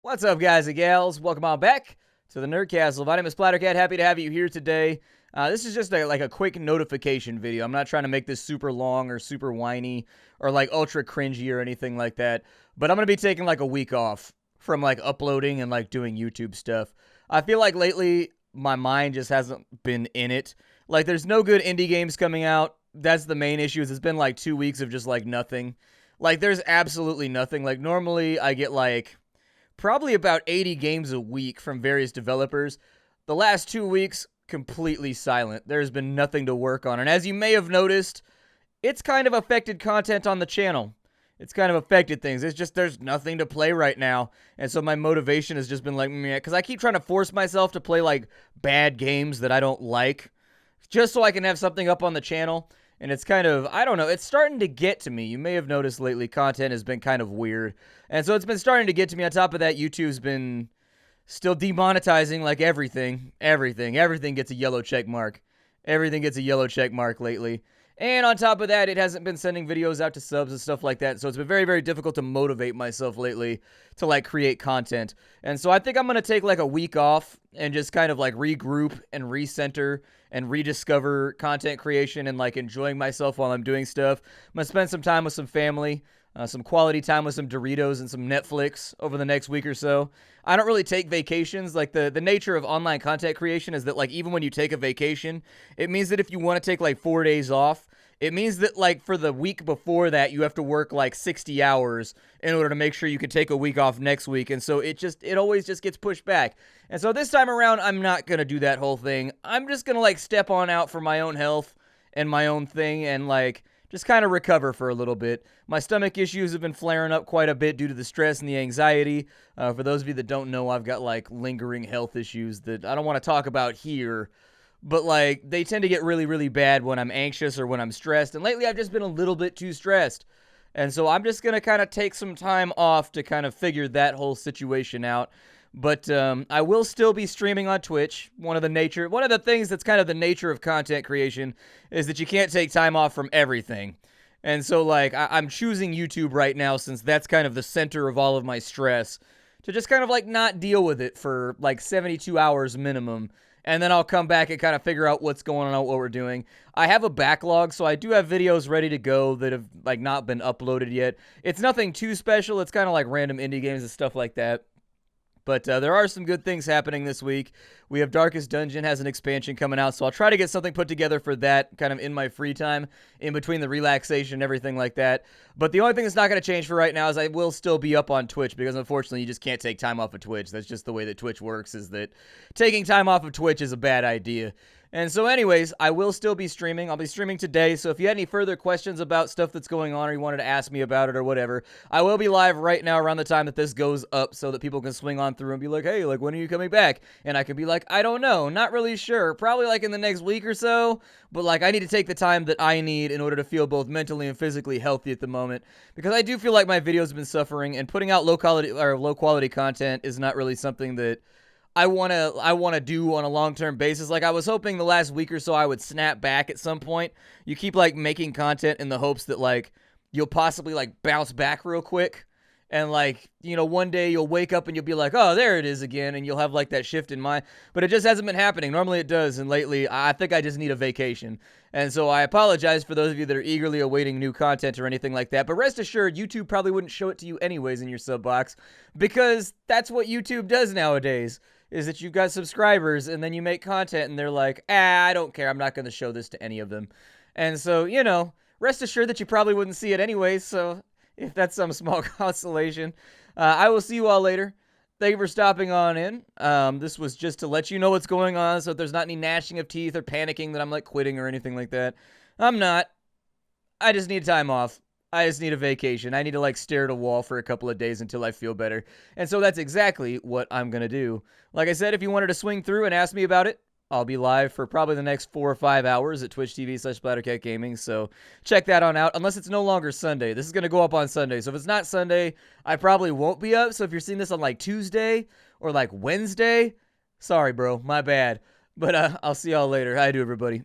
What's up, guys and gals? Welcome on back to the Nerd Castle. My name is Splattercat. Happy to have you here today. This is just a quick notification video. I'm not trying to make this super long or super whiny or like ultra cringy or anything like that. But I'm going to be taking like a week off from like uploading and like doing YouTube stuff. I feel like lately my mind just hasn't been in it. Like there's no good indie games coming out. That's the main issue. It's been like 2 weeks of just like nothing. Like there's absolutely nothing. Like normally I get like probably about 80 games a week from various developers. The last 2 weeks, completely silent. There's been nothing to work on. And as you may have noticed, it's kind of affected content on the channel. It's kind of affected things. It's just there's nothing to play right now. And so my motivation has just been like, meh, because I keep trying to force myself to play like bad games that I don't like, just so I can have something up on the channel. And it's kind of, I don't know, it's starting to get to me. You may have noticed lately content has been kind of weird. And so it's been starting to get to me. On top of that, YouTube's been still demonetizing like everything. Everything gets a yellow check mark. Everything gets a yellow check mark lately. And on top of that, it hasn't been sending videos out to subs and stuff like that. So it's been very, very difficult to motivate myself lately to like create content. And so I think I'm going to take like a week off and just kind of like regroup and recenter and rediscover content creation and like enjoying myself while I'm doing stuff. I'm going to spend some time with some family, some quality time with some Doritos and some Netflix over the next week or so. I don't really take vacations. Like the nature of online content creation is that like even when you take a vacation, it means that if you want to take like 4 days off, it means that like for the week before that, you have to work like 60 hours in order to make sure you can take a week off next week. And so it always just gets pushed back. And so this time around, I'm not going to do that whole thing. I'm just going to like step on out for my own health and my own thing and like just kind of recover for a little bit. My stomach issues have been flaring up quite a bit due to the stress and the anxiety. For those of you that don't know, I've got like lingering health issues that I don't want to talk about here. But like they tend to get really, really bad when I'm anxious or when I'm stressed. And lately I've just been a little bit too stressed. And so I'm just going to kind of take some time off to kind of figure that whole situation out. But I will still be streaming on Twitch. One of the things that's kind of the nature of content creation is that you can't take time off from everything. And so like I'm choosing YouTube right now since that's kind of the center of all of my stress to just kind of like not deal with it for like 72 hours minimum. And then I'll come back and kind of figure out what's going on, what we're doing. I have a backlog, so I do have videos ready to go that have like not been uploaded yet. It's nothing too special. It's kind of like random indie games and stuff like that. But there are some good things happening this week. We have Darkest Dungeon has an expansion coming out, so I'll try to get something put together for that kind of in my free time, in between the relaxation and everything like that. But the only thing that's not going to change for right now is I will still be up on Twitch, because unfortunately you just can't take time off of Twitch. That's just the way that Twitch works, is that taking time off of Twitch is a bad idea. And so anyways, I will still be streaming. I'll be streaming today, so if you had any further questions about stuff that's going on or you wanted to ask me about it or whatever, I will be live right now around the time that this goes up so that people can swing on through and be like, hey, like, when are you coming back? And I can be like, I don't know, not really sure, probably like in the next week or so, but like I need to take the time that I need in order to feel both mentally and physically healthy at the moment, because I do feel like my videos have been suffering, and putting out low quality content is not really something that I want to do on a long-term basis. Like I was hoping the last week or so I would snap back at some point. You keep like making content in the hopes that like you'll possibly like bounce back real quick. And like, you know, one day you'll wake up and you'll be like, oh, there it is again. And you'll have like that shift in mind. But it just hasn't been happening. Normally it does. And lately I think I just need a vacation. And so I apologize for those of you that are eagerly awaiting new content or anything like that. But rest assured, YouTube probably wouldn't show it to you anyways in your sub box, because that's what YouTube does nowadays. Is that you've got subscribers and then you make content and they're like, I don't care. I'm not going to show this to any of them. And so, you know, rest assured that you probably wouldn't see it anyways. So if that's some small consolation, I will see you all later. Thank you for stopping on in. This was just to let you know what's going on, so if there's not any gnashing of teeth or panicking that I'm like quitting or anything like that. I'm not. I just need time off. I just need a vacation. I need to like stare at a wall for a couple of days until I feel better. And so that's exactly what I'm going to do. Like I said, if you wanted to swing through and ask me about it, I'll be live for probably the next 4 or 5 hours at twitch.tv/SplatterCatGaming. So check that on out, unless it's no longer Sunday. This is going to go up on Sunday. So if it's not Sunday, I probably won't be up. So if you're seeing this on like Tuesday or like Wednesday, sorry, bro, my bad. But I'll see y'all later. How you do, everybody?